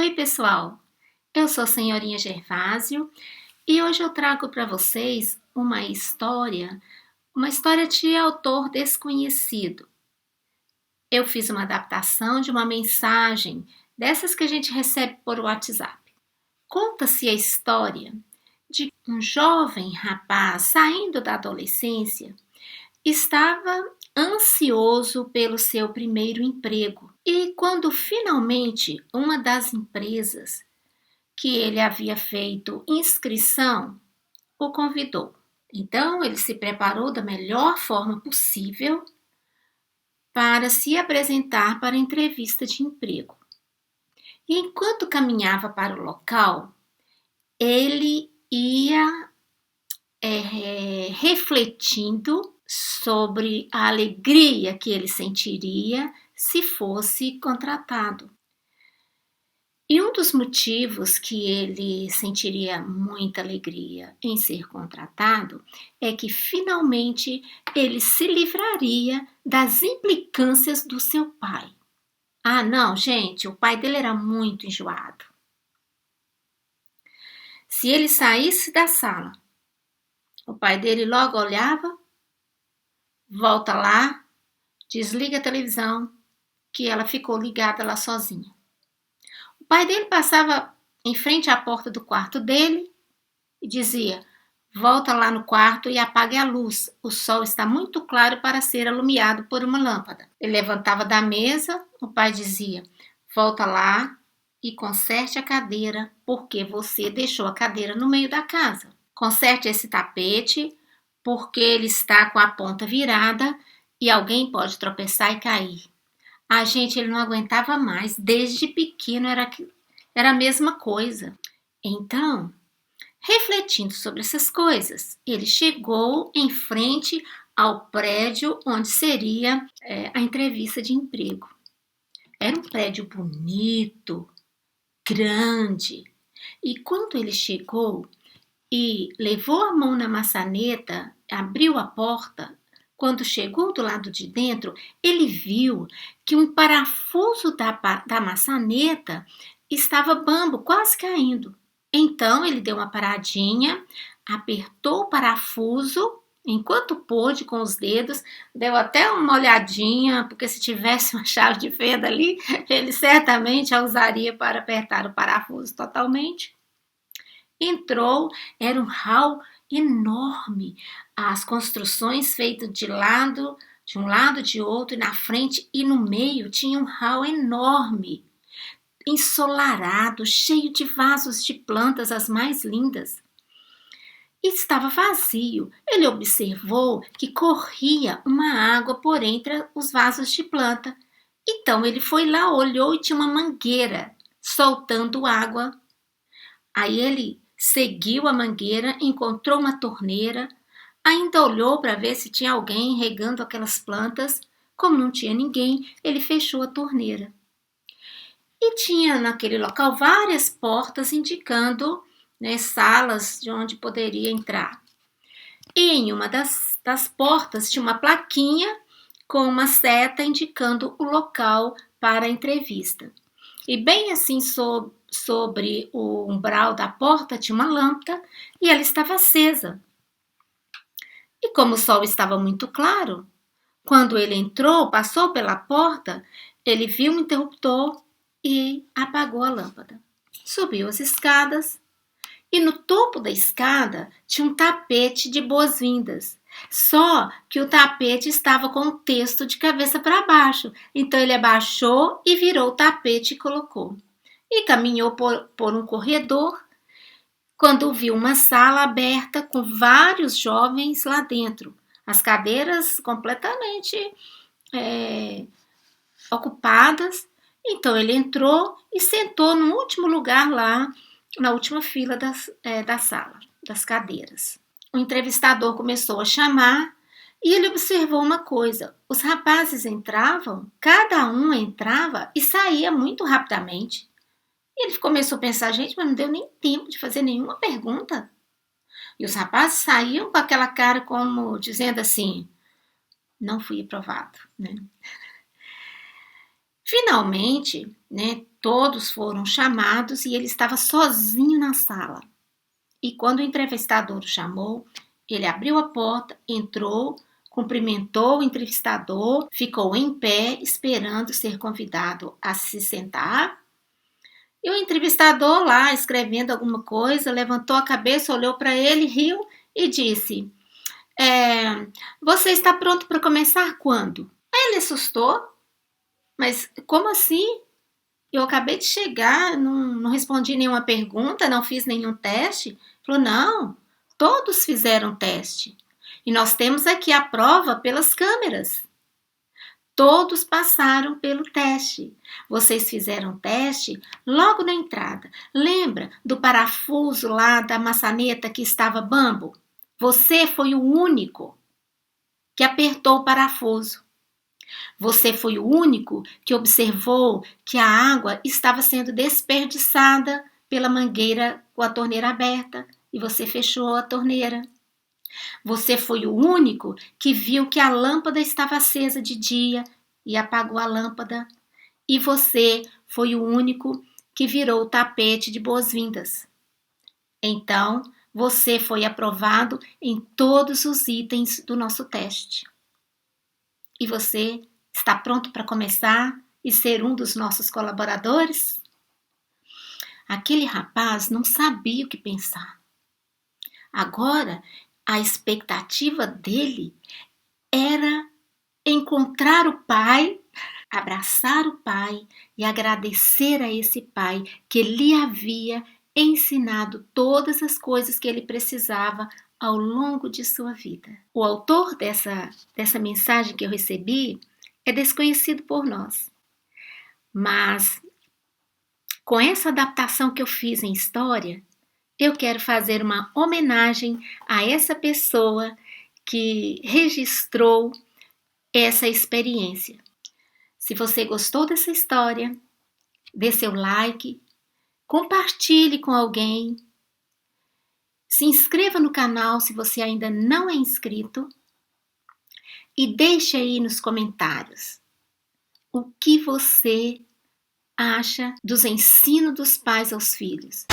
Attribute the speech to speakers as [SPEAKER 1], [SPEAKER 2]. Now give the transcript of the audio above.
[SPEAKER 1] Oi, pessoal! Eu sou a senhorinha Gervásio e hoje eu trago para vocês uma história de autor desconhecido. Eu fiz uma adaptação de uma mensagem dessas que a gente recebe por WhatsApp. Conta-se a história de um jovem rapaz saindo da adolescência, estava ansioso pelo seu primeiro emprego e quando finalmente uma das empresas que ele havia feito inscrição o convidou. Então ele se preparou da melhor forma possível para se apresentar para a entrevista de emprego. E enquanto caminhava para o local, ele ia refletindo sobre a alegria que ele sentiria se fosse contratado. E um dos motivos que ele sentiria muita alegria em ser contratado é que finalmente ele se livraria das implicâncias do seu pai. Ah, não, gente, o pai dele era muito enjoado. Se ele saísse da sala, o pai dele logo olhava, volta lá, desliga a televisão, que ela ficou ligada lá sozinha. O pai dele passava em frente à porta do quarto dele e dizia: volta lá no quarto e apague a luz. O sol está muito claro para ser alumiado por uma lâmpada. Ele levantava da mesa, o pai dizia: volta lá e conserte a cadeira, porque você deixou a cadeira no meio da casa. Conserte esse tapete, porque ele está com a ponta virada e alguém pode tropeçar e cair. A gente, ele não aguentava mais, desde pequeno era a mesma coisa. Então, refletindo sobre essas coisas, ele chegou em frente ao prédio onde seria a entrevista de emprego. Era um prédio bonito, grande, e quando ele chegou e levou a mão na maçaneta, abriu a porta, quando chegou do lado de dentro, ele viu que um parafuso da maçaneta estava bambo, quase caindo. Então ele deu uma paradinha, apertou o parafuso, enquanto pôde com os dedos, deu até uma olhadinha, porque se tivesse uma chave de fenda ali, ele certamente a usaria para apertar o parafuso totalmente. Entrou, era um hall enorme, as construções feitas de um lado de outro, e na frente e no meio tinha um hall enorme, ensolarado, cheio de vasos de plantas as mais lindas. E estava vazio. Ele observou que corria uma água por entre os vasos de planta. Então ele foi lá, olhou e tinha uma mangueira soltando água. Aí ele seguiu a mangueira, encontrou uma torneira, ainda olhou para ver se tinha alguém regando aquelas plantas. Como não tinha ninguém, ele fechou a torneira. E tinha naquele local várias portas indicando, salas de onde poderia entrar. E em uma das portas tinha uma plaquinha com uma seta indicando o local para a entrevista. E bem assim sobre o umbral da porta tinha uma lâmpada e ela estava acesa. E como o sol estava muito claro, quando ele entrou, passou pela porta, ele viu um interruptor e apagou a lâmpada. Subiu as escadas e no topo da escada tinha um tapete de boas-vindas. Só que o tapete estava com o texto de cabeça para baixo. Então ele abaixou e virou o tapete e colocou. E caminhou por um corredor, quando viu uma sala aberta com vários jovens lá dentro. As cadeiras completamente ocupadas. Então ele entrou e sentou no último lugar lá, na última fila da sala, das cadeiras. O entrevistador começou a chamar e ele observou uma coisa. Os rapazes entravam, cada um entrava e saía muito rapidamente. E ele começou a pensar, gente, mas não deu nem tempo de fazer nenhuma pergunta. E os rapazes saíam com aquela cara como dizendo assim, não fui aprovado, né? Finalmente, Todos foram chamados e ele estava sozinho na sala. E quando o entrevistador o chamou, ele abriu a porta, entrou, cumprimentou o entrevistador, ficou em pé esperando ser convidado a se sentar. E o entrevistador lá, escrevendo alguma coisa, levantou a cabeça, olhou para ele, riu e disse: você está pronto para começar quando? Aí ele assustou. Mas como assim? Eu acabei de chegar, não respondi nenhuma pergunta, não fiz nenhum teste. Falou: não, todos fizeram teste. E nós temos aqui a prova pelas câmeras. Todos passaram pelo teste. Vocês fizeram teste logo na entrada. Lembra do parafuso lá da maçaneta que estava bambo? Você foi o único que apertou o parafuso. Você foi o único que observou que a água estava sendo desperdiçada pela mangueira com a torneira aberta e você fechou a torneira. Você foi o único que viu que a lâmpada estava acesa de dia e apagou a lâmpada. E você foi o único que virou o tapete de boas-vindas. Então, você foi aprovado em todos os itens do nosso teste. E você está pronto para começar e ser um dos nossos colaboradores? Aquele rapaz não sabia o que pensar. Agora, a expectativa dele era encontrar o pai, abraçar o pai e agradecer a esse pai que lhe havia ensinado todas as coisas que ele precisava ao longo de sua vida. O autor dessa mensagem que eu recebi é desconhecido por nós, mas com essa adaptação que eu fiz em história, eu quero fazer uma homenagem a essa pessoa que registrou essa experiência. Se você gostou dessa história, dê seu like, compartilhe com alguém, se inscreva no canal se você ainda não é inscrito e deixe aí nos comentários o que você acha dos ensinos dos pais aos filhos.